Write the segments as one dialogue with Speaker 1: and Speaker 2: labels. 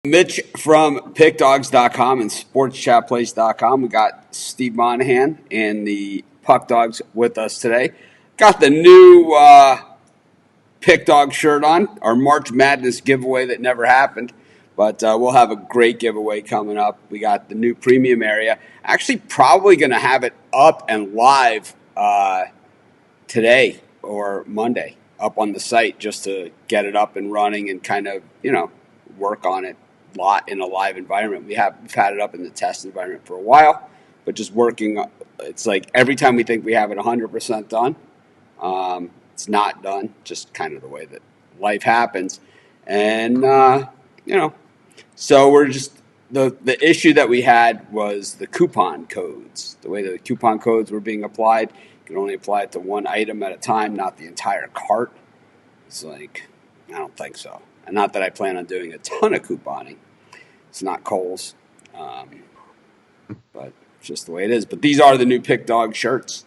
Speaker 1: Mitch from PickDogs.com and SportsChatPlace.com. We got Steve Monahan and the Puck Dogs with us today. Got the new Pick Dog shirt on, our March Madness giveaway that never happened. But we'll have a great giveaway coming up. We got the new premium area. Actually, probably going to have it up and live today or Monday up on the site just to get it up and running and kind of, work on it in a live environment. We've had it up in the test environment for a while, but just working. It's like every time we think we have it 100% done, it's not done. Just kind of the way that life happens, and so we're just the issue that we had was the coupon codes. The way the coupon codes were being applied, you can only apply it to one item at a time, not the entire cart. It's like, I don't think so. And not that I plan on doing a ton of couponing. It's not Kohl's. But it's just the way it is. But these are the new Pick Dog shirts.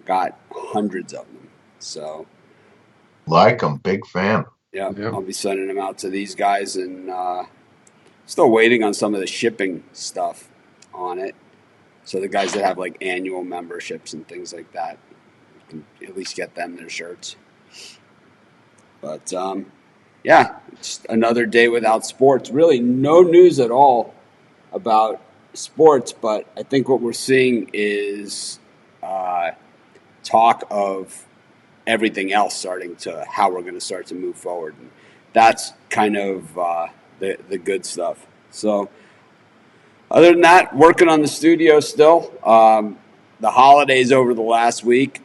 Speaker 1: Got hundreds of them. So,
Speaker 2: like them, big fan.
Speaker 1: Yeah, I'll be sending them out to these guys, and still waiting on some of the shipping stuff on it. So the guys that have like annual memberships and things like that can at least get them their shirts. But it's another day without sports. Really, no news at all about sports, but I think what we're seeing is talk of everything else starting to how we're going to start to move forward. And that's kind of the good stuff. So other than that, working on the studio still. The holidays over the last week.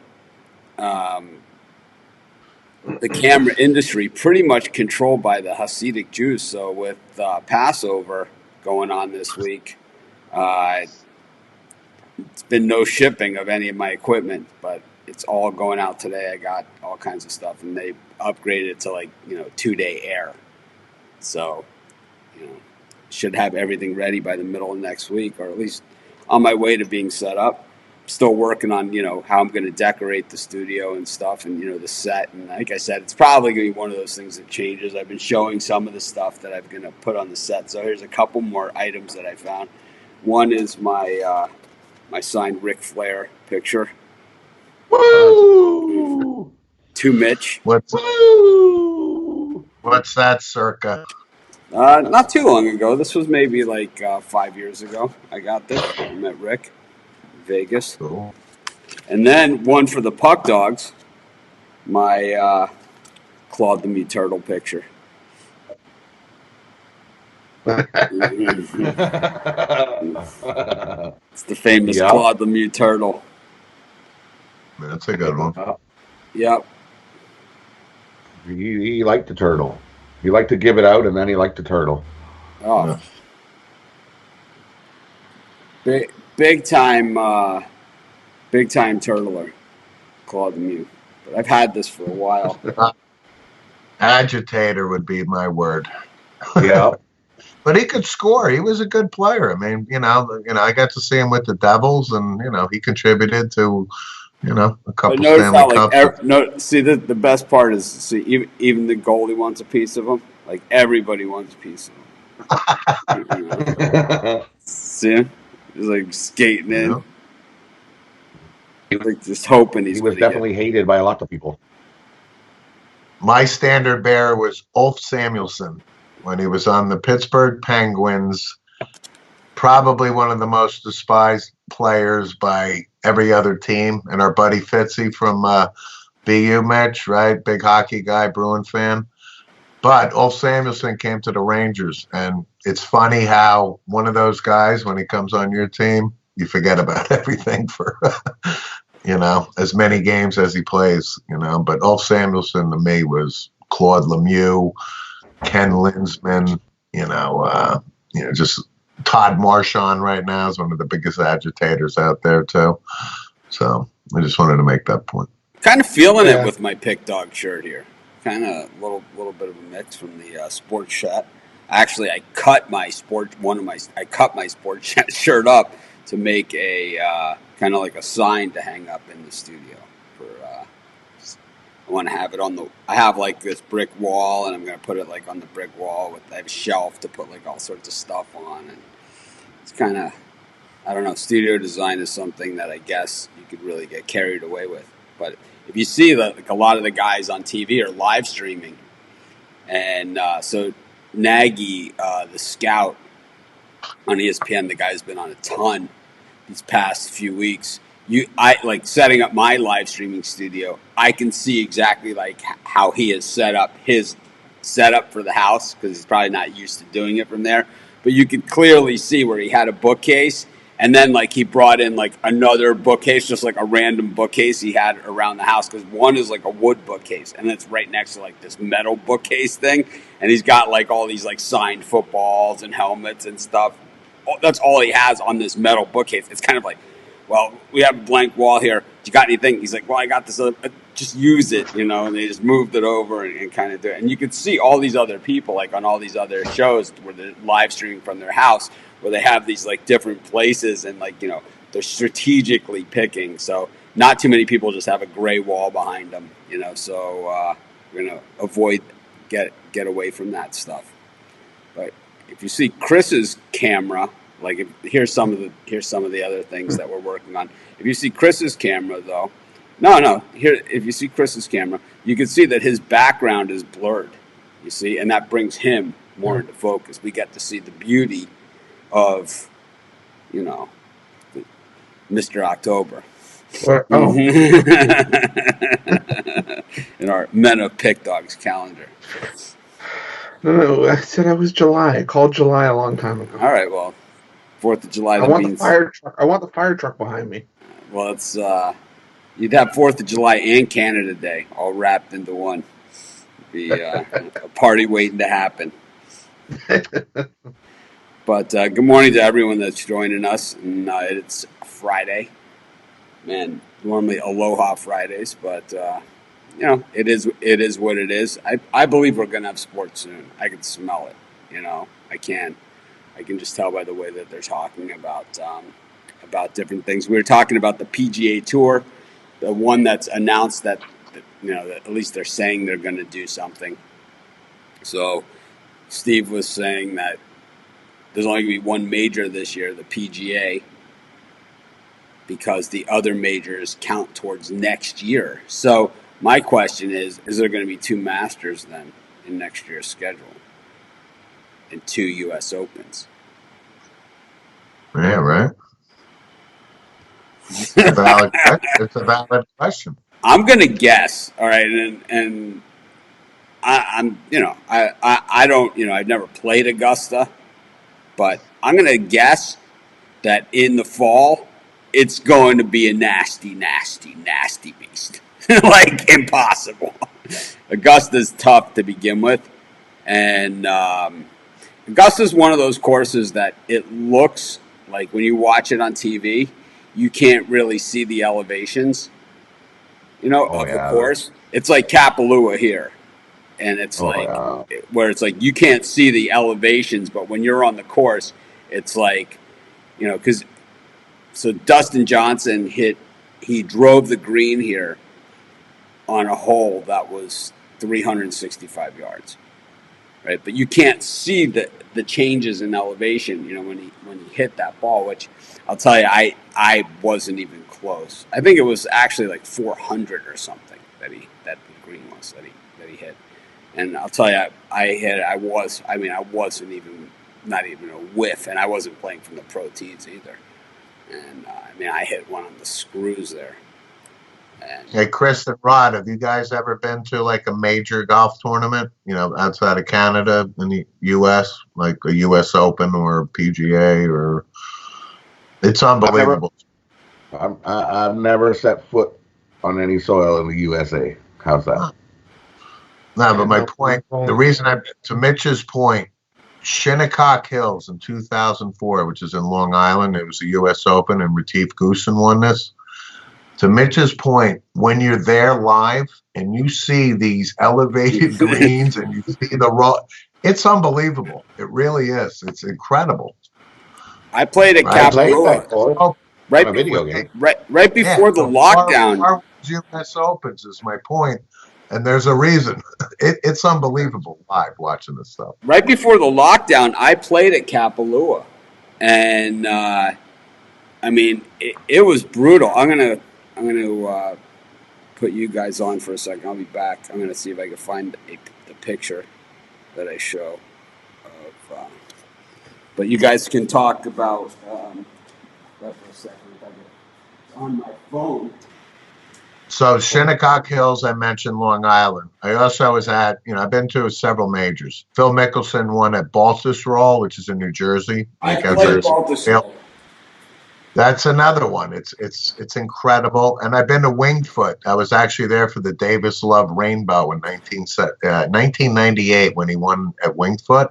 Speaker 1: The camera industry pretty much controlled by the Hasidic Jews. So with Passover going on this week, it's been no shipping of any of my equipment, but it's all going out today. I got all kinds of stuff, and they upgraded it to 2-day air. So, should have everything ready by the middle of next week, or at least on my way to being set up. Still working on, how I'm going to decorate the studio and stuff and, the set. And like I said, it's probably going to be one of those things that changes. I've been showing some of the stuff that I'm going to put on the set. So here's a couple more items that I found. One is my signed Ric Flair picture.
Speaker 2: Woo!
Speaker 1: To Mitch.
Speaker 2: What's that circa?
Speaker 1: Not too long ago. This was maybe 5 years ago. I got this. I met Rick. Vegas.
Speaker 2: Cool.
Speaker 1: And then one for the Puck Dogs, my Claude the Mute Turtle picture. It's the famous Claude the Mute Turtle.
Speaker 2: That's a good one.
Speaker 1: Yep.
Speaker 3: He liked the turtle. He liked to give it out, and then he liked the turtle.
Speaker 1: Oh. Yeah. Big time turtler, Claude the Mute. But I've had this for a while.
Speaker 2: Agitator would be my word.
Speaker 3: Yeah.
Speaker 2: But he could score. He was a good player. I mean, I got to see him with the Devils, and he contributed to, a couple Stanley Cups.
Speaker 1: See, the best part is even the goalie wants a piece of him. Like everybody wants a piece of him. See him? He's like skating in. Like just hoping he
Speaker 3: was definitely hated by a lot of people.
Speaker 2: My standard bearer was Ulf Samuelsson when he was on the Pittsburgh Penguins. Probably one of the most despised players by every other team. And our buddy Fitzy from BU, Mitch, right? Big hockey guy, Bruin fan. But Ulf Samuelsson came to the Rangers, and it's funny how one of those guys, when he comes on your team, you forget about everything for, as many games as he plays, But Ulf Samuelsson to me was Claude Lemieux, Ken Lindsman, just Todd Marchand right now is one of the biggest agitators out there too. So I just wanted to make that point.
Speaker 1: Kind of feeling it with my Pick Dog shirt here. Kind of a little bit of a mix from the Sports Chat. Actually, I cut my Sports Chat shirt up to make a kind of like a sign to hang up in the studio for I want to have it on the. I have like this brick wall, and I'm gonna put it like on the brick wall with. I have a shelf to put like all sorts of stuff on, and it's kind of. I don't know. Studio design is something that I guess you could really get carried away with. But if you see that, like a lot of the guys on TV are live streaming, and so Nagy, the scout on ESPN, the guy's been on a ton these past few weeks. I like setting up my live streaming studio. I can see exactly like how he has set up his setup for the house because he's probably not used to doing it from there. But you could clearly see where he had a bookcase, and then like he brought in like another bookcase, just like a random bookcase he had around the house. Because one is like a wood bookcase, and it's right next to like this metal bookcase thing, and he's got like all these like signed footballs and helmets and stuff. That's all he has on this metal bookcase. It's kind of like, well, we have a blank wall here. You got anything? He's like, well, I got this. Just use it, you know. And they just moved it over and kind of do it. And you could see all these other people, like on all these other shows where they're live streaming from their house, where they have these like different places and like, you know, they're strategically picking. So not too many people just have a gray wall behind them, you know. So we're gonna avoid get away from that stuff. But if you see Chris's camera, like here's some of the other things that we're working on. If you see Chris's camera, though, here if you see Chris's camera, you can see that his background is blurred. You see, and that brings him more into focus. We get to see the beauty of, you know, Mr. October.
Speaker 4: Oh.
Speaker 1: In our Men of Pick Dogs calendar.
Speaker 4: No, I said I was July. I called July a long time ago.
Speaker 1: All right, well, 4th of July.
Speaker 4: I want the fire truck. I want the fire truck behind me.
Speaker 1: Well, it's you'd have 4th of July and Canada Day all wrapped into one. It'd be a party waiting to happen. But good morning to everyone that's joining us. And it's Friday, man. Normally Aloha Fridays, but you know, it is what it is. I believe we're gonna have sports soon. I can smell it. You know, I can just tell by the way that they're talking about different things. We were talking about the PGA Tour, the one that's announced that you know, that at least they're saying they're going to do something. So Steve was saying that there's only going to be one major this year, the PGA, because the other majors count towards next year. So my question is there going to be 2 Masters then in next year's schedule and 2 U.S. Opens?
Speaker 2: Yeah, right. It's a valid question.
Speaker 1: I'm gonna guess. All right, and I'm you know I don't, you know, I've never played Augusta, but I'm gonna guess that in the fall it's going to be a nasty beast, like impossible. Augusta's tough to begin with, and Augusta's one of those courses that it looks like when you watch it on TV, you can't really see the elevations, you know, of the course. It's like Kapalua here, and it's where it's like you can't see the elevations, but when you're on the course, it's like, you know, because so Dustin Johnson he drove the green here on a hole that was 365 yards, right? But you can't see the changes in elevation, you know, when he hit that ball, which I'll tell you, I wasn't even close. I think it was actually like 400 or something that the green was that he hit. And I'll tell you, I wasn't even, not even a whiff, and I wasn't playing from the pro tees either. And I hit one on the screws there. And
Speaker 2: hey, Chris and Rod, have you guys ever been to like a major golf tournament, you know, outside of Canada in the U.S., like a U.S. Open or PGA, or it's unbelievable.
Speaker 3: I've never set foot on any soil in the USA. How's that?
Speaker 2: No, but my point, the reason to Mitch's point, Shinnecock Hills in 2004, which is in Long Island, it was the U.S. Open, and Retief Goosen won this. To Mitch's point, when you're there live and you see these elevated greens and you see the raw, it's unbelievable. It really is. It's incredible.
Speaker 1: I played at Kapalua right before the lockdown.
Speaker 2: U.S. Opens is my point. And there's a reason. It's unbelievable live watching this stuff.
Speaker 1: Right before the lockdown, I played at Kapalua, and I mean, it was brutal. I'm gonna put you guys on for a second. I'll be back. I'm gonna see if I can find the picture that I show of. But you guys can talk about that for a second. If I get on my phone.
Speaker 2: So Shinnecock Hills, I mentioned Long Island. I also was at, I've been to several majors. Phil Mickelson won at Baltusrol, which is in New Jersey.
Speaker 1: I played Baltusrol.
Speaker 2: That's another one. It's incredible. And I've been to Winged Foot. I was actually there for the Davis Love Rainbow in 1998 when he won at Winged Foot.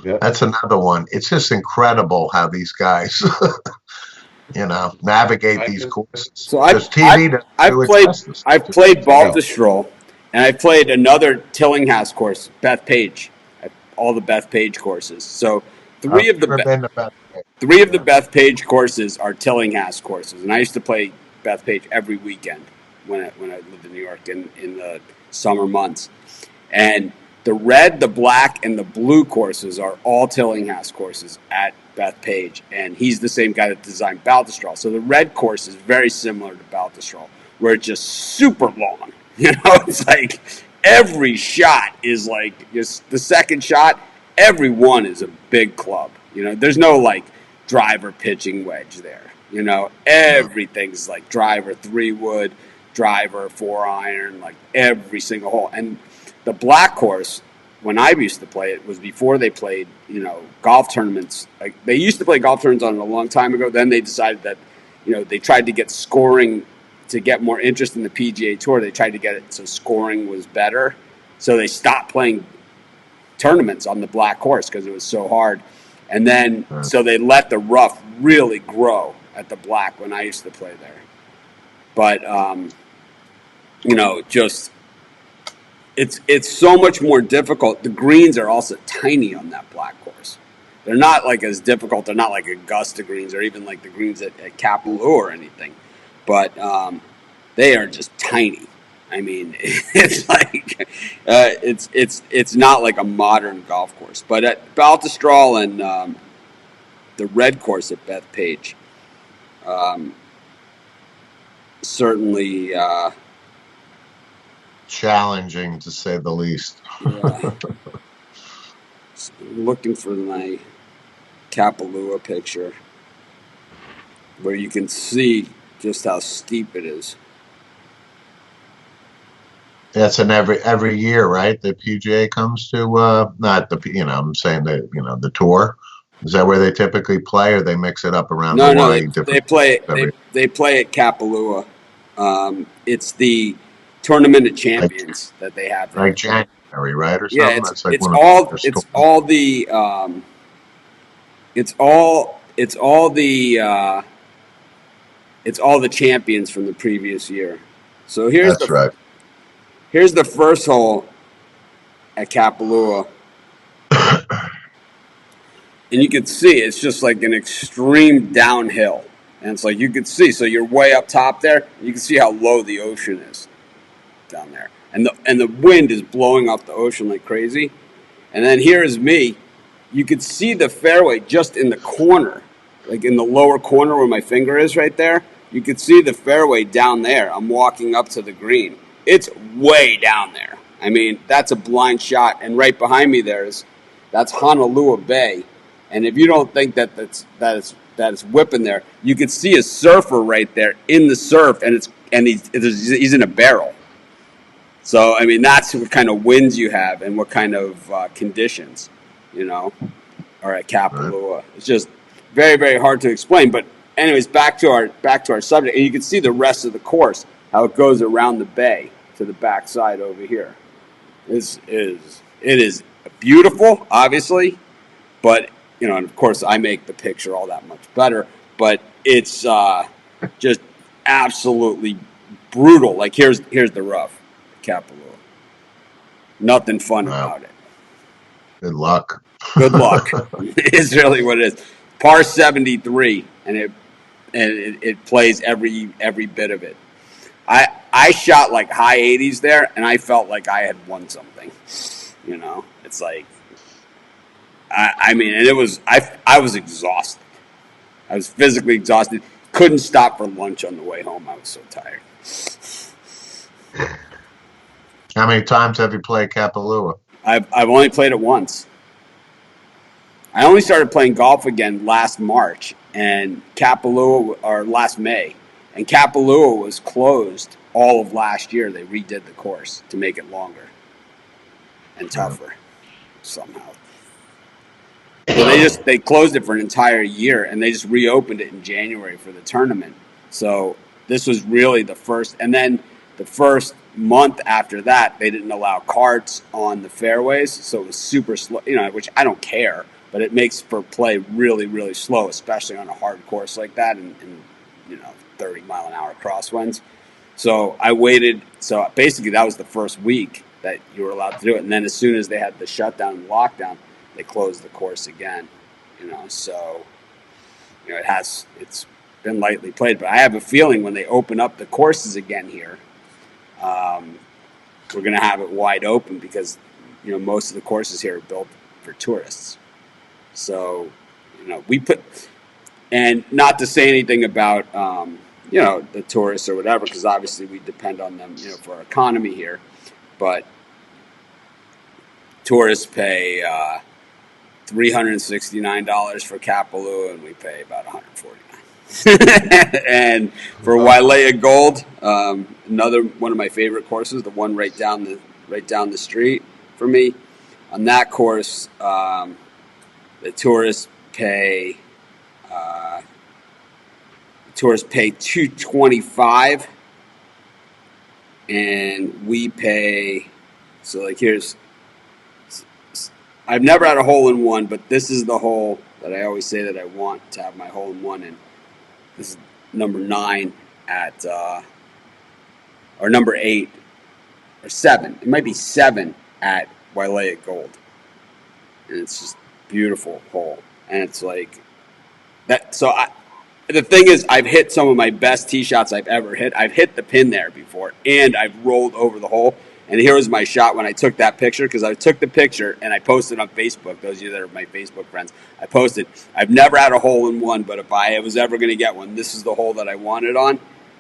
Speaker 2: Yep. That's another one. It's just incredible how these guys, navigate these courses.
Speaker 1: So I've played Baltusrol, and I played another Tillinghast course, Bethpage, all the Bethpage courses. So three of the Bethpage courses are Tillinghast courses, and I used to play Bethpage every weekend when I lived in New York in the summer months. And the red, the black, and the blue courses are all Tillinghast courses at Bethpage, and he's the same guy that designed Baltusrol. So the red course is very similar to Baltusrol, where it's just super long. It's like every shot is like just the second shot. Every one is a big club. There's no like driver pitching wedge there. Everything's like driver 3-wood, driver 4-iron, like every single hole. And the black course, when I used to play it, was before they played, golf tournaments. Like they used to play golf tournaments on it a long time ago. Then they decided that, they tried to get scoring to get more interest in the PGA Tour. They tried to get it so scoring was better. So they stopped playing tournaments on the black course because it was so hard. And then, so they let the rough really grow at the black when I used to play there. But, just... It's so much more difficult. The greens are also tiny on that black course. They're not like as difficult. They're not like Augusta greens or even like the greens at Kapalua or anything. But they are just tiny. I mean, it's like it's not like a modern golf course. But at Baltusrol and the red course at Bethpage, certainly.
Speaker 2: Challenging to say the least.
Speaker 1: Yeah. So I'm looking for my Kapalua picture where you can see just how steep it is.
Speaker 2: That's an every year, right? The PGA comes to not the I'm saying that the tour. Is that where they typically play, or they mix it up around?
Speaker 1: No, they play at Kapalua. It's the Tournament of Champions that they have there.
Speaker 2: Like January, right, or something.
Speaker 1: Yeah, it's all the champions from the previous year. So here's the first hole at Kapalua, and you can see it's just like an extreme downhill, and it's like you can see. So you're way up top there. You can see how low the ocean is down there, and the wind is blowing off the ocean like crazy. And then here is me. You could see the fairway just in the corner, like in the lower corner where my finger is right there. You could see the fairway down there. I'm walking up to the green. It's way down there. I mean, that's a blind shot. And right behind me that's Honolulu Bay. And if you don't think that is whipping there, you could see a surfer right there in the surf, and he's in a barrel. So, I mean, that's what kind of winds you have and what kind of conditions, are at Kapalua. It's just very, very hard to explain. But anyways, back to our subject. And you can see the rest of the course, how it goes around the bay to the backside over here. It is beautiful, obviously, but, and of course I make the picture all that much better. But it's just absolutely brutal. Like, here's the rough. Kapalua. Nothing fun about it.
Speaker 2: Good luck.
Speaker 1: Good luck. It's really what it is. Par 73, and it plays every bit of it. I shot like high 80s there, and I felt like I had won something. It's like I mean, and I was exhausted. I was physically exhausted. Couldn't stop for lunch on the way home. I was so tired.
Speaker 2: How many times have you played Kapalua?
Speaker 1: I've only played it once. I only started playing golf again last March and Kapalua, or last May, and Kapalua was closed all of last year. They redid the course to make it longer and tougher somehow. So they closed it for an entire year and they just reopened it in January for the tournament. So this was really the first, and then the first month after that, they didn't allow carts on the fairways, so it was super slow. Which I don't care, but it makes for play really, really slow, especially on a hard course like that, and 30-mile-an-hour crosswinds. So I waited. So basically, that was the first week that you were allowed to do it, and then as soon as they had the shutdown and lockdown, they closed the course again. So it's been lightly played, but I have a feeling when they open up the courses again here, we're going to have it wide open because most of the courses here are built for tourists. So we put, and not to say anything about the tourists or whatever, because obviously we depend on them for our economy here, but tourists pay $369 for Kapalua, and we pay about $149. And for Wailea Gold, another one of my favorite courses, the one right down the street for me. On that course, the tourists pay $225, and we pay. So like here's. I've never had a hole-in-one, but this is the hole that I always say that I want to have my hole-in-one in. This is number 9 or number 8, or 7. It might be 7 at Wailea Gold. And it's just a beautiful hole. And it's like that. So the thing is, I've hit some of my best tee shots I've ever hit. I've hit the pin there before, and I've rolled over the hole. And here was my shot when I took that picture, because I took the picture and I posted on Facebook. Those of you that are my Facebook friends, I posted, I've never had a hole-in-one, but if I was ever going to get one, this is the hole that I wanted on.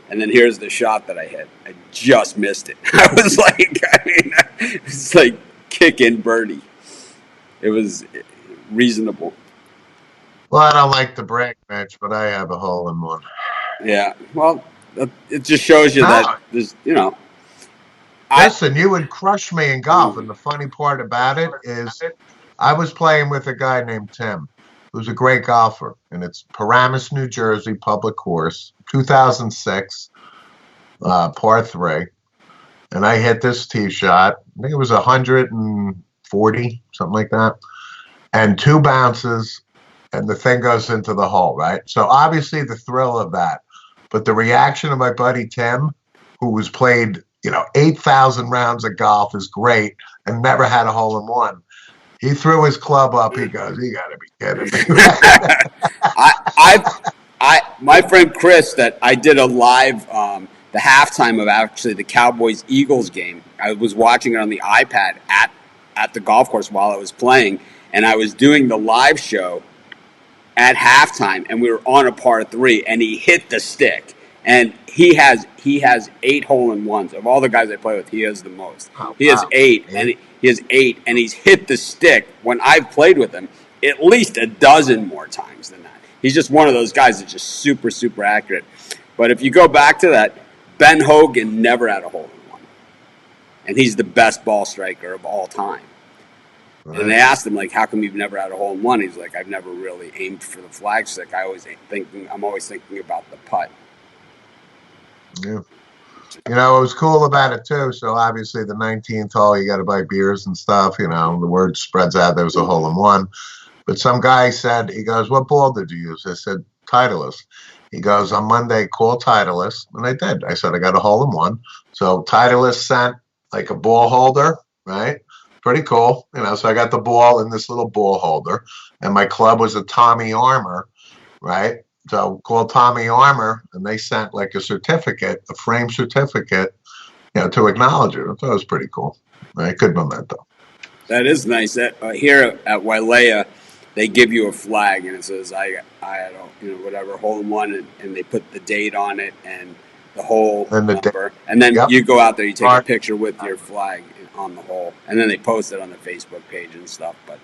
Speaker 1: And then here's the shot that I hit. I just missed it. I was like, it's like kick-in birdie. It was reasonable.
Speaker 2: Well, I don't like to brag, Mitch, but I have a hole-in-one.
Speaker 1: Yeah, well, it just shows you that there's,
Speaker 2: Listen, you would crush me in golf, and the funny part about it is I was playing with a guy named Tim, who's a great golfer, and it's Paramus, New Jersey, public course, 2006, par 3, and I hit this tee shot. I think it was 140, something like that, and 2 bounces, and the thing goes into the hole, right? So obviously the thrill of that, but the reaction of my buddy Tim, who was played 8,000 rounds of golf, is great and never had a hole-in-one. He threw his club up. He goes, "You got to be kidding me."
Speaker 1: My friend Chris, that I did a live, the halftime of actually the Cowboys-Eagles game. I was watching it on the iPad at the golf course while I was playing, and I was doing the live show at halftime, and we were on a par 3, and he hit the stick. And he has 8 hole-in-ones. Of all the guys I play with, he has the most. He has 8, and he has 8, and he's hit the stick when I've played with him at least a dozen more times than that. He's just one of those guys that's just super, super accurate. But if you go back to that, Ben Hogan never had a hole-in-one, and he's the best ball striker of all time. Right. And they asked him, like, how come you've never had a hole-in-one? He's like, I've never really aimed for the flagstick. I'm always thinking about the putt.
Speaker 2: Yeah. It was cool about it too. So obviously the 19th hole, you got to buy beers and stuff. The word spreads out there was a hole-in-one. But some guy said, he goes, "What ball did you use?" I said, "Titleist." He goes, "On Monday, call Titleist." And I did. I said, "I got a hole-in-one." So Titleist sent like a ball holder, right? Pretty cool. So I got the ball in this little ball holder, and my club was a Tommy Armour, right? So called Tommy Armour, and they sent like a certificate, a frame certificate to acknowledge it. I thought it was pretty cool. Good memento.
Speaker 1: That is nice. That here at Wailea, they give you a flag and it says I don't whatever hole in one, and they put the date on it and the hole
Speaker 2: And the
Speaker 1: number, and then
Speaker 2: Yep.
Speaker 1: you go out there, you take a
Speaker 2: Right.
Speaker 1: picture with your flag on the hole, and then they post it on the Facebook page and stuff. But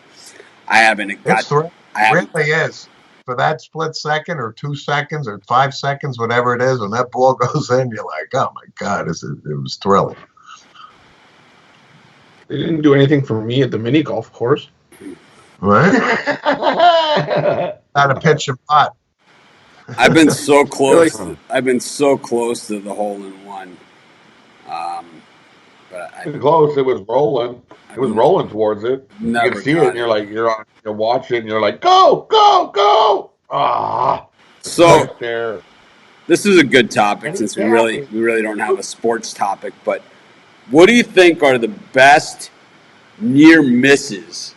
Speaker 1: I haven't got.
Speaker 2: It's thrilling.
Speaker 1: I
Speaker 2: It
Speaker 1: haven't.
Speaker 2: really is. For that split second or 2 seconds or 5 seconds, whatever it is, when that ball goes in, you're like, oh my God, it was thrilling.
Speaker 4: They didn't do anything for me at the mini golf course.
Speaker 2: Right? Not a pitch and putt.
Speaker 1: I've been so close.
Speaker 4: Really?
Speaker 1: I've been so close to the hole in one. But I
Speaker 3: Close. It was rolling. It was rolling towards it. You
Speaker 1: never
Speaker 3: can see
Speaker 1: got
Speaker 3: it, and you're watching, and you're like, go, go, go! Ah,
Speaker 1: So
Speaker 3: right there.
Speaker 1: this is a good topic since we really don't have a sports topic. But what do you think are the best near misses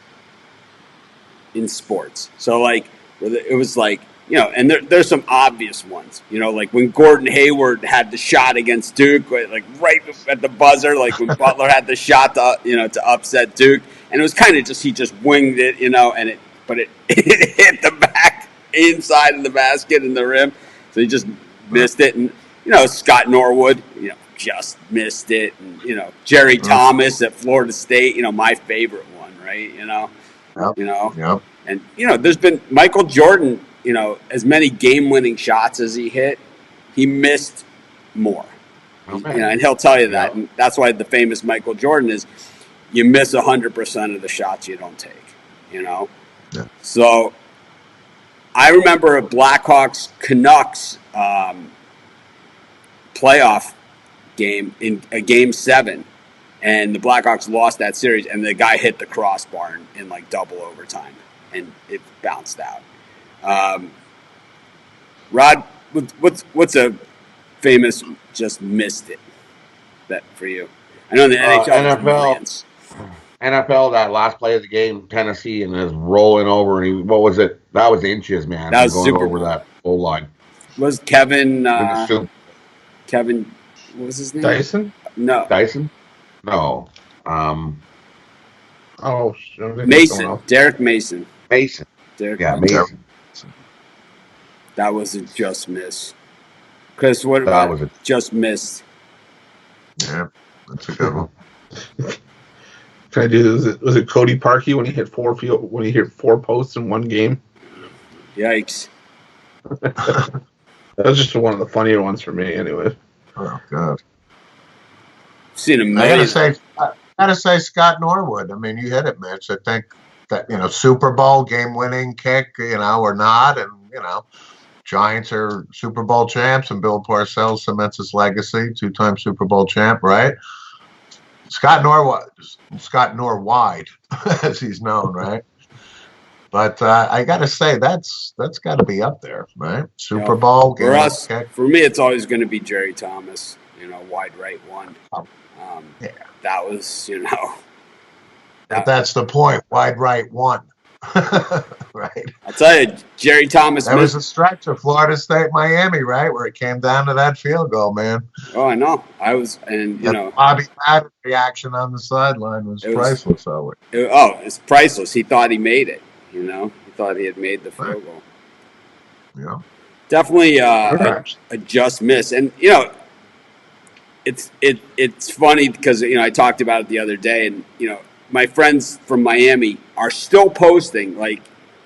Speaker 1: in sports? So like it was like, and there's some obvious ones, like when Gordon Hayward had the shot against Duke, like right at the buzzer, like when Butler had the shot to upset Duke, and it was kind of he just winged it, and it hit the back inside of the basket and the rim, so he just missed it. And Scott Norwood, just missed it, and Jerry Thomas at Florida State, my favorite one, right?
Speaker 2: Yep.
Speaker 1: And there's been Michael Jordan, as many game-winning shots as he hit, he missed more. And he'll tell you that, and that's why the famous Michael Jordan is, you miss 100% of the shots you don't take.
Speaker 2: Yeah.
Speaker 1: So I remember a Blackhawks Canucks playoff game in a Game 7, and the Blackhawks lost that series, and the guy hit the crossbar in like double overtime, and it bounced out. Rod, what's a famous just missed it bet for you? I know in the NHL there's millions.
Speaker 3: NFL, that last play of the game, Tennessee, and is rolling over, and what was it? That was inches, man.
Speaker 1: That was
Speaker 3: going
Speaker 1: Super
Speaker 3: over
Speaker 1: Bowl.
Speaker 3: that full line.
Speaker 1: Was Kevin?
Speaker 3: Kevin,
Speaker 1: what was his name?
Speaker 4: Dyson?
Speaker 1: No.
Speaker 3: Dyson? No.
Speaker 1: Mason. Derek Mason.
Speaker 3: Mason.
Speaker 1: Derek
Speaker 3: Mason.
Speaker 1: That was a just miss. Chris, what
Speaker 3: That
Speaker 1: about
Speaker 3: was a
Speaker 1: just missed?
Speaker 2: Yeah, that's a good one.
Speaker 4: Can I do this? Was it Cody Parkey when he hit four posts in one game?
Speaker 1: Yikes.
Speaker 4: That was just one of the funnier ones for me, anyway.
Speaker 2: Oh God.
Speaker 1: Seen a
Speaker 2: I
Speaker 1: million.
Speaker 2: gotta say Scott Norwood. I mean, you hit it, Mitch. I think that Super Bowl game-winning kick, or not, and Giants are Super Bowl champs, and Bill Parcells cements his legacy, 2-time Super Bowl champ, right? Scott Norwood, as he's known, right? But I gotta say that's got to be up there, right? Super Bowl game.
Speaker 1: For us, for me, it's always going to be Jerry Thomas. Wide right one.
Speaker 2: Yeah.
Speaker 1: That was,
Speaker 2: But that's the point. Wide right one. Right.
Speaker 1: I'll tell you, Jerry Thomas.
Speaker 2: That was a stretch of Florida State, Miami, right, where it came down to that field goal, man.
Speaker 1: Oh, I know. I was, and
Speaker 2: Bobby Madden's reaction on the sideline was priceless.
Speaker 1: It's priceless. He thought he made it. He thought he had made the field goal.
Speaker 2: Yeah.
Speaker 1: Definitely a just miss, and it's funny because I talked about it the other day, and my friends from Miami are still posting,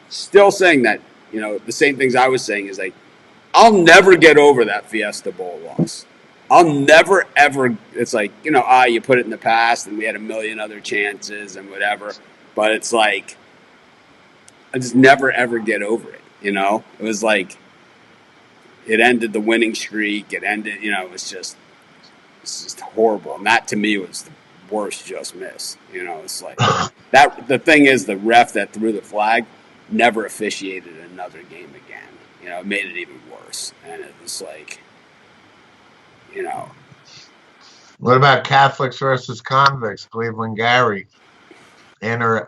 Speaker 1: still saying that the same things I was saying is like, I'll never get over that Fiesta Bowl loss. I'll never ever. It's like you put it in the past, and we had a million other chances and whatever, but it's like I just never ever get over it. It was like it ended the winning streak. It ended. It's just horrible, and that to me was the worst just miss. It's like that. The thing is, the ref that threw the flag never officiated another game again. It made it even worse, and it was like,
Speaker 2: What about Catholics versus convicts? Cleveland Gary, in or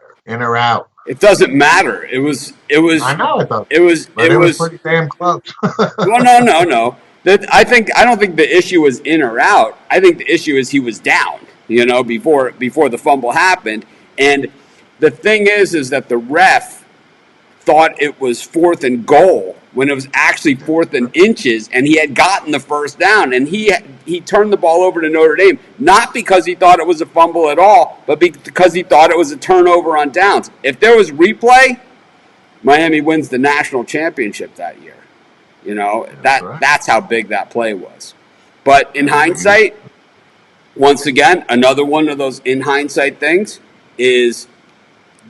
Speaker 2: out?
Speaker 1: It doesn't matter. It was.
Speaker 2: I know it does.
Speaker 1: It was.
Speaker 2: But it was pretty damn close.
Speaker 1: Well, no. I don't think the issue was in or out. I think the issue is he was down, before the fumble happened. And the thing is that the ref thought it was 4th and goal when it was actually 4th and inches, and he had gotten the first down, and he turned the ball over to Notre Dame, not because he thought it was a fumble at all, but because he thought it was a turnover on downs. If there was replay, Miami wins the national championship that year. That's how big that play was. But in hindsight, once again, another one of those in hindsight things is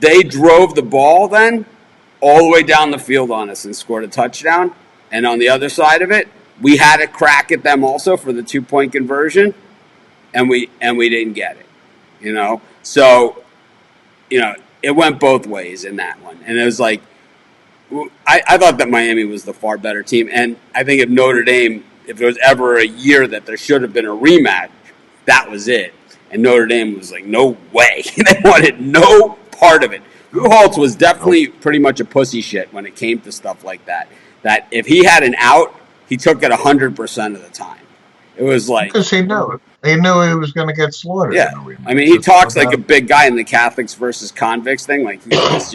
Speaker 1: they drove the ball then all the way down the field on us and scored a touchdown. And on the other side of it, we had a crack at them also for the 2-point conversion, and we didn't get it. So, it went both ways in that one. And it was like, I thought that Miami was the far better team. And I think if there was ever a year that there should have been a rematch, that was it. And Notre Dame was like, no way. They wanted no part of it. Holtz was definitely pretty much a pussy shit when it came to stuff like that. That if he had an out, he took it 100% of the time. It was like,
Speaker 2: because he knew it. He knew he was going to get slaughtered.
Speaker 1: Yeah, I mean, he talks like a big guy in the Catholics versus convicts thing. Like he was,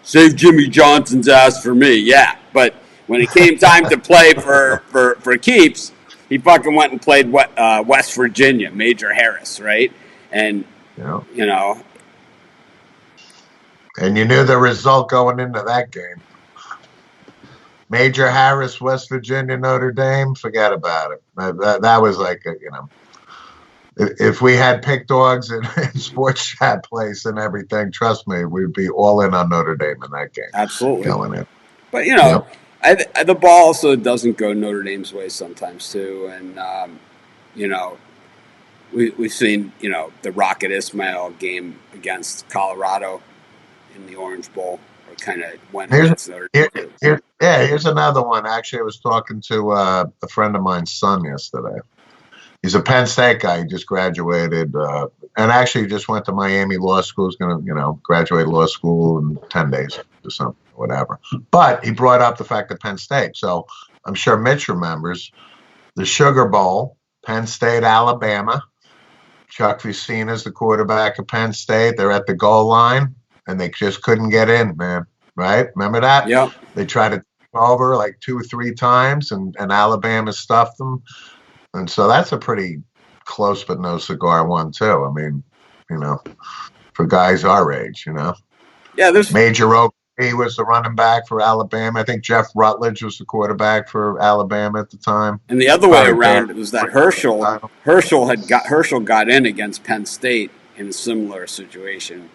Speaker 1: save Jimmy Johnson's ass for me. Yeah, but when it came time to play for keeps, he fucking went and played West Virginia, Major Harris, right? And
Speaker 2: And you knew the result going into that game. Major Harris, West Virginia, Notre Dame, forget about it. That was like, if we had pick dogs in Sports Chat Place and everything, trust me, we'd be all in on Notre Dame in that game.
Speaker 1: Absolutely.
Speaker 2: Going in.
Speaker 1: But, the ball also doesn't go Notre Dame's way sometimes, too. And, we've seen, the Rocket Ismail game against Colorado in the Orange Bowl, or kind of went against Notre Dame.
Speaker 2: Here's another one. Actually, I was talking to a friend of mine's son yesterday. He's a Penn State guy. He just graduated, and actually just went to Miami Law School. He's going to, graduate law school in 10 days or something, whatever. But he brought up the fact that Penn State. So I'm sure Mitch remembers the Sugar Bowl, Penn State, Alabama. Chuck Vicina's the quarterback of Penn State. They're at the goal line, and they just couldn't get in, man. Right? Remember that?
Speaker 1: Yeah.
Speaker 2: They tried to take over like 2 or 3 times, and Alabama stuffed them. And so that's a pretty close but no cigar one, too. I mean, for guys our age,
Speaker 1: Yeah, there's
Speaker 2: Major Oak. He was the running back for Alabama. I think Jeff Rutledge was the quarterback for Alabama at the time.
Speaker 1: And the other way around was that Herschel got in against Penn State in a similar situation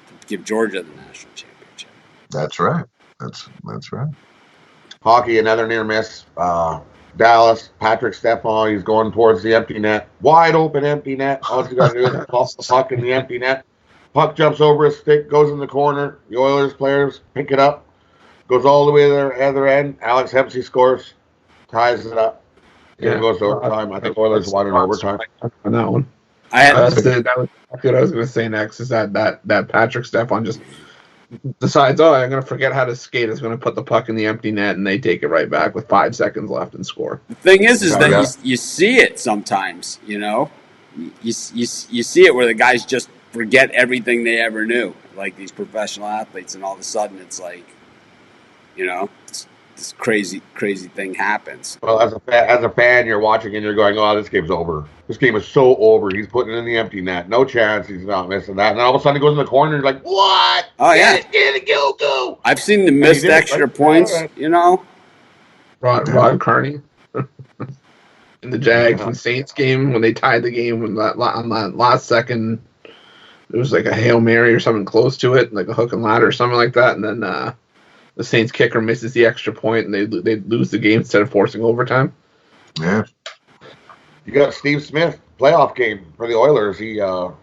Speaker 1: to give Georgia the national championship.
Speaker 2: That's right. That's right.
Speaker 3: Hockey, another near miss. Dallas, Patrick Stephon, he's going towards the empty net. Wide open empty net. All you got to do is toss the puck in the empty net. Puck jumps over his stick, goes in the corner. The Oilers players pick it up. Goes all the way to the other end. Alex Hempsey scores. Ties it up. It goes to overtime. I think Oilers won in overtime.
Speaker 4: On that one.
Speaker 1: That was
Speaker 4: exactly what I was going to say next, is that Patrick Stephon just decides, I'm going to forget how to skate. Is going to put the puck in the empty net, and they take it right back with 5 seconds left and score.
Speaker 1: The thing is that you see it sometimes, You see it where the guys just forget everything they ever knew, like these professional athletes, and all of a sudden it's like, this crazy thing happens.
Speaker 3: Well, as a fan, you're watching and you're going, this game's over. This game is so over. He's putting it in the empty net. No chance he's not missing that. And then all of a sudden he goes in the corner and you're like, what?
Speaker 1: Oh, yeah.
Speaker 3: Get it, go.
Speaker 1: I've seen the missed extra points,
Speaker 4: Rod Carney in the Jags and Saints game when they tied the game on that last second. It was like a Hail Mary or something close to it, like a hook and ladder or something like that. And then the Saints kicker misses the extra point, and they lose the game instead of forcing overtime.
Speaker 2: Yeah.
Speaker 3: You got Steve Smith, playoff game for the Oilers. He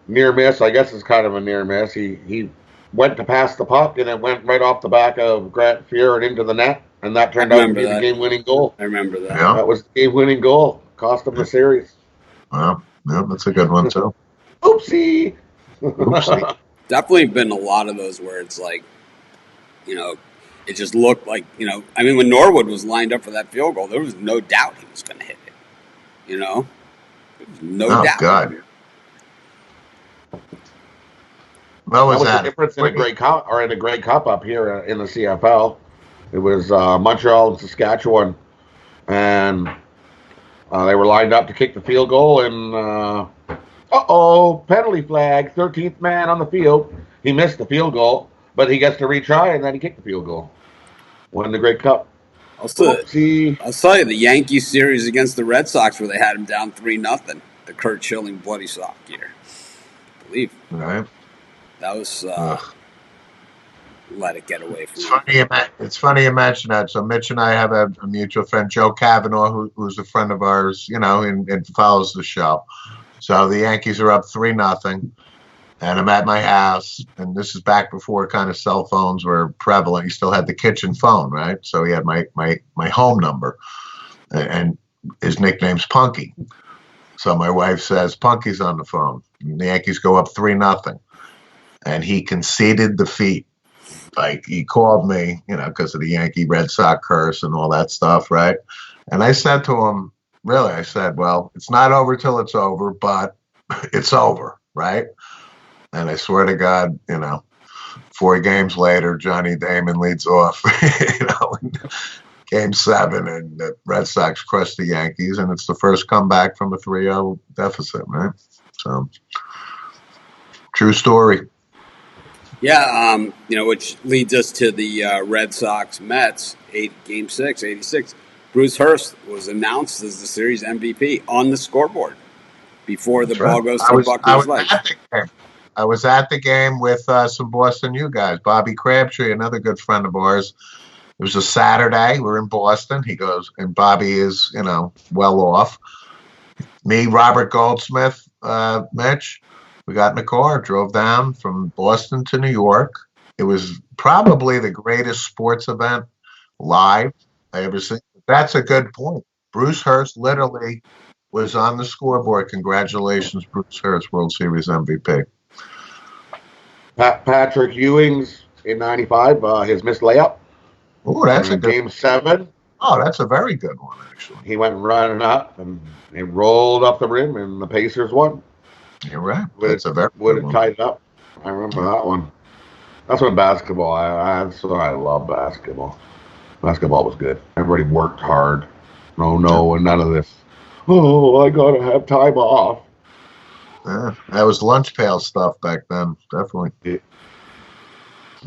Speaker 3: near miss. I guess it's kind of a near miss. He went to pass the puck, and it went right off the back of Grant Fuhr and into the net, and that turned out to be the game-winning goal.
Speaker 1: I remember that.
Speaker 2: Yeah.
Speaker 3: That was the game-winning goal. Cost them the series.
Speaker 2: Well, yeah, that's a good one, too.
Speaker 3: Oopsie.
Speaker 2: Oopsie.
Speaker 1: Definitely been a lot of those where it's like, It just looked like, I mean, when Norwood was lined up for that field goal, there was no doubt he was going to hit it. There was no
Speaker 2: Oh
Speaker 1: doubt.
Speaker 2: God. What
Speaker 3: That
Speaker 2: was
Speaker 3: was the
Speaker 2: that?
Speaker 3: difference in a Grey Cup or in the Grey Cup up here in the CFL. It was Montreal and Saskatchewan, and they were lined up to kick the field goal, and penalty flag, 13th man on the field. He missed the field goal, but he gets to retry, and then he kicked the field goal. Won the Grey Cup. Oopsie.
Speaker 1: I'll tell you, the Yankees series against the Red Sox where they had him down 3-0, the Kurt Schilling bloody sock year. I believe.
Speaker 2: Right.
Speaker 1: That was let it get away from
Speaker 2: It's funny you mention that. So Mitch and I have a mutual friend, Joe Kavanaugh, who's a friend of ours, and follows the show. So the Yankees are up 3-0, and I'm at my house, and this is back before kind of cell phones were prevalent. He still had the kitchen phone, right? So he had my home number, and his nickname's Punky. So my wife says, Punky's on the phone. And the Yankees go up 3-0, and he conceded defeat. Like, he called me, because of the Yankee Red Sox curse and all that stuff, right? And I said to him, really, I said, well, it's not over till it's over, but it's over, right? And I swear to God, 4 games later, Johnny Damon leads off, in Game 7, and the Red Sox crush the Yankees, and it's the first comeback from a 3-0 deficit, right? So, true story.
Speaker 1: Yeah, which leads us to the Red Sox Mets, Game 6, 86. Bruce Hurst was announced as the series MVP on the scoreboard before the ball goes to Buckner's legs.
Speaker 2: I was at the game with some Boston U guys. Bobby Crabtree, another good friend of ours. It was a Saturday. We're in Boston. He goes, and Bobby is, well off. Me, Robert Goldsmith, Mitch, we got in the car, drove down from Boston to New York. It was probably the greatest sports event live I ever seen. That's a good point. Bruce Hurst literally was on the scoreboard. Congratulations, Bruce Hurst, World Series MVP.
Speaker 3: Patrick Ewing's in 95, his missed layup.
Speaker 2: Oh, that's a good
Speaker 3: Game 7.
Speaker 2: Oh, that's a very good one, actually.
Speaker 3: He went running up, and he rolled up the rim, and the Pacers won.
Speaker 2: You're right.
Speaker 3: Would have tied it up. I remember that one. That's when basketball. That's why I love basketball. Basketball was good. Everybody worked hard. No, and none of this. Oh, I gotta have time off.
Speaker 2: Yeah, that was lunch pail stuff back then. Definitely.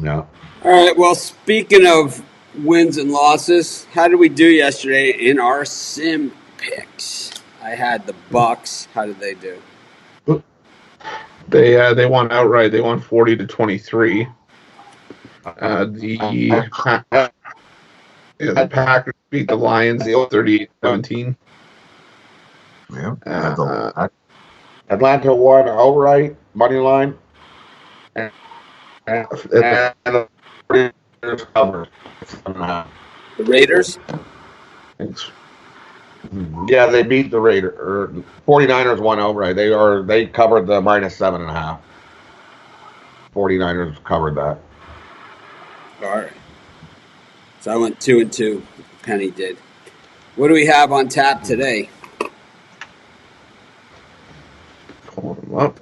Speaker 3: Yeah.
Speaker 1: All right. Well, speaking of wins and losses, how did we do yesterday in our sim picks? I had the Bucks. How did they do?
Speaker 4: They won outright. They won 40-23. The Packers beat the Lions 38-17.
Speaker 2: Yeah.
Speaker 3: Atlanta won outright money line, and the Raiders covered.
Speaker 1: The Raiders.
Speaker 4: Thanks.
Speaker 3: Yeah, they beat the Raiders. 49ers won outright. They covered the -7.5. 49ers covered that.
Speaker 1: All right. So I went 2-2. Penny did. What do we have on tap today?
Speaker 4: Pull them up.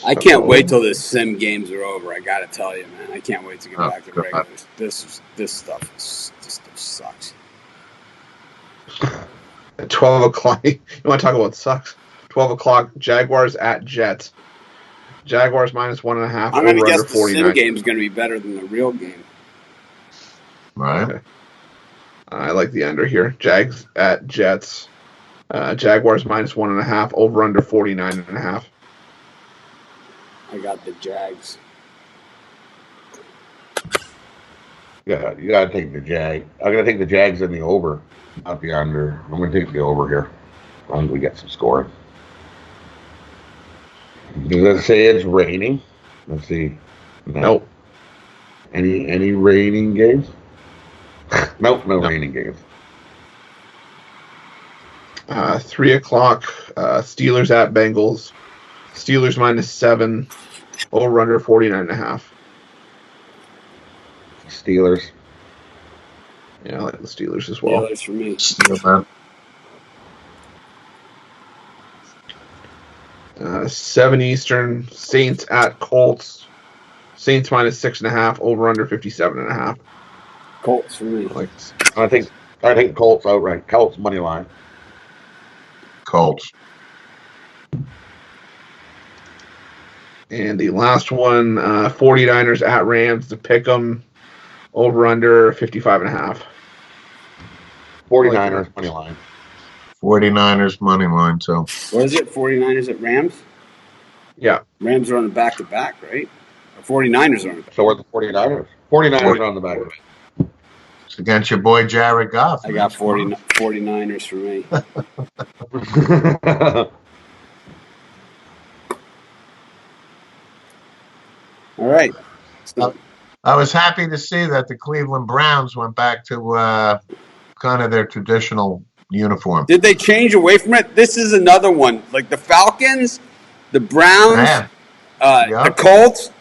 Speaker 1: I can't wait till the sim games are over. I gotta tell you, man. I can't wait to get back to regulars. This stuff sucks.
Speaker 4: At 12 o'clock, you want to talk about sucks? 12 o'clock, Jaguars at Jets. Jaguars -1.5.
Speaker 1: I'm gonna guess the sim game is gonna be better than the real game.
Speaker 2: Right.
Speaker 4: Okay. I like the under here. Jags at Jets. Jaguars -1.5. Over under 49.5.
Speaker 1: I got the Jags.
Speaker 3: Yeah, you gotta take the Jag. I'm gonna take the Jags in the over, not the under. I'm gonna take the over here. As long as we get some scoring. Does it say it's raining? Let's see.
Speaker 4: Nope.
Speaker 3: Any raining games? Nope, no raining games.
Speaker 4: 3 o'clock, Steelers at Bengals. Steelers -7. Over under 49.5.
Speaker 3: Steelers.
Speaker 4: Yeah, I like the Steelers as well.
Speaker 1: Steelers for me.
Speaker 2: Steelers.
Speaker 4: 7 Eastern, Saints at Colts. Saints minus 6.5, over under 57.5.
Speaker 1: Colts for me.
Speaker 4: Like,
Speaker 3: I think Colts outright. Colts money line.
Speaker 2: Colts.
Speaker 4: and the last one, 49ers at Rams to pick them, over under 55.5.
Speaker 3: 49ers money line.
Speaker 2: 49ers money line, too.
Speaker 1: What is it? 49ers at Rams?
Speaker 4: Yeah.
Speaker 1: Rams are on the back-to-back, right? Or 49ers are on the back.
Speaker 3: So are the 49ers. 49ers are on the back of it.
Speaker 2: It's against your boy Jared Goff.
Speaker 1: I got 49ers for me. All right. So,
Speaker 2: I was happy to see that the Cleveland Browns went back to kind of their traditional uniform.
Speaker 1: did they change away from it? This is another one. Like the Falcons, the Browns,
Speaker 2: Man,
Speaker 1: the Colts.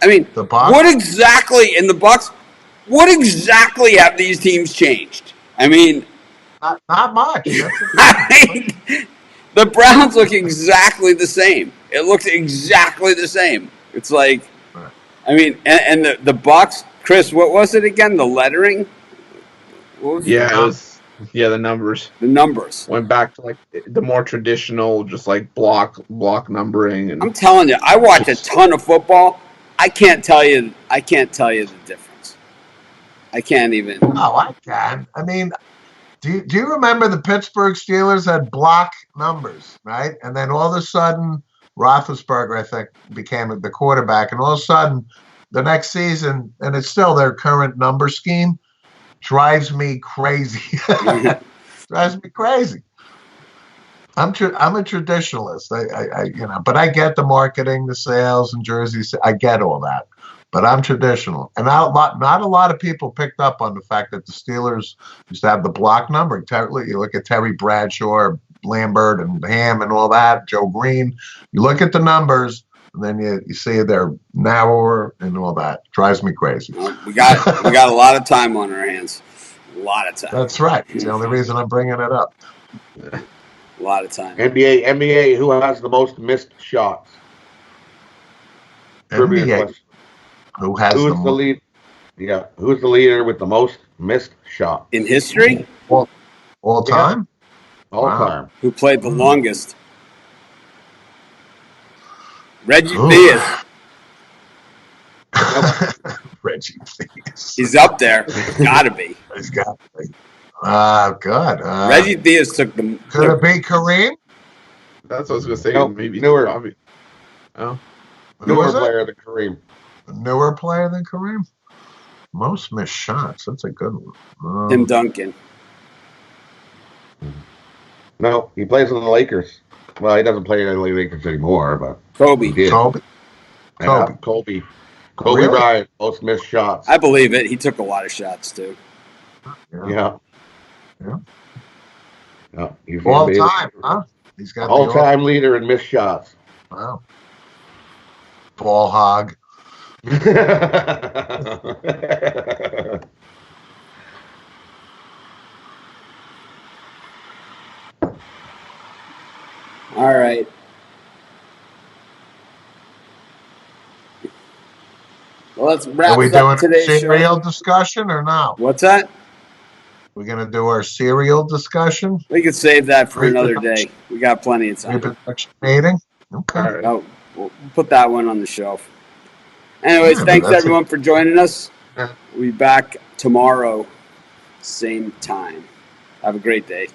Speaker 1: I mean,
Speaker 2: the Bucs.
Speaker 1: what exactly in the Bucks? What exactly have these teams changed? I mean,
Speaker 2: Not much. That's
Speaker 1: I mean, the Browns look exactly the same. It looks exactly the same. It's like, I mean, and the Bucks, Chris, what was it again? The lettering? What was
Speaker 4: Yeah, it was, the numbers
Speaker 1: the numbers.
Speaker 4: went back to like the more traditional, just like block numbering. And
Speaker 1: I'm telling you, I watch a ton of football. I can't tell you the difference. I can't even.
Speaker 2: Oh, I can. I mean, do you remember the Pittsburgh Steelers had block numbers, right? And then all of a sudden, Roethlisberger, I think, became the quarterback, and all of a sudden, the next season, and it's still their current number scheme, drives me crazy. Drives me crazy. I'm a traditionalist. I but I get the marketing, the sales, and jerseys. I get all that. But I'm traditional, and not a lot of people picked up on the fact that the Steelers used to have the block number. You look at Terry Bradshaw, Lambert, and Ham, and all that. Joe Green. You look at the numbers, and then you see they're narrower and all that. Drives me crazy.
Speaker 1: Well, we got a lot of time on our hands. A lot of time.
Speaker 2: That's right. It's the only reason I'm bringing it up.
Speaker 1: A lot of time.
Speaker 3: NBA, who has the most missed shots? Trivia
Speaker 2: NBA,
Speaker 3: question.
Speaker 2: who's
Speaker 3: the lead? Yeah, who's the leader with the most missed shots
Speaker 1: In history,
Speaker 2: all time?
Speaker 3: all
Speaker 2: Wow.
Speaker 3: time?
Speaker 1: who played the longest? Reggie
Speaker 2: Ooh.
Speaker 1: Theus.
Speaker 2: Reggie Theus.
Speaker 1: He's up there. Gotta be.
Speaker 2: He's got to be. Good.
Speaker 1: Reggie Theus took the.
Speaker 2: Could it be Kareem?
Speaker 4: that's what I was gonna say.
Speaker 3: Nope,
Speaker 4: Maybe
Speaker 3: newer.
Speaker 4: Bobby. Oh,
Speaker 2: Who
Speaker 3: Newer
Speaker 2: was it?
Speaker 3: player than Kareem.
Speaker 2: Newer player than Kareem? Most missed shots. That's a good one.
Speaker 1: Tim Duncan.
Speaker 3: No, he plays in the Lakers. Well, he doesn't play in the Lakers anymore, but
Speaker 1: Kobe.
Speaker 3: he did.
Speaker 2: Kobe.
Speaker 3: Yeah, Kobe
Speaker 2: Really?
Speaker 3: Bryant, most missed shots.
Speaker 1: I believe it. He took a lot of shots too.
Speaker 3: Yeah.
Speaker 2: Yeah.
Speaker 3: Yeah. He's the
Speaker 2: All
Speaker 3: NBA
Speaker 2: time, huh? He's got the
Speaker 3: all-time leader in missed shots.
Speaker 2: Wow. Ball hog.
Speaker 1: All right. Well, let's wrap
Speaker 2: Are we doing
Speaker 1: up today's
Speaker 2: a
Speaker 1: show.
Speaker 2: cereal discussion or no?
Speaker 1: What's that?
Speaker 2: We're going to do our cereal discussion?
Speaker 1: We could save that for another day. We got plenty of time.
Speaker 2: Reproduction meeting? Okay.
Speaker 4: all right.
Speaker 1: Oh, we'll put that one on the shelf. Anyways,
Speaker 2: Yeah,
Speaker 1: thanks
Speaker 2: that's
Speaker 1: everyone for joining us.
Speaker 4: Yeah.
Speaker 1: We'll be back tomorrow, same time. Have a great day.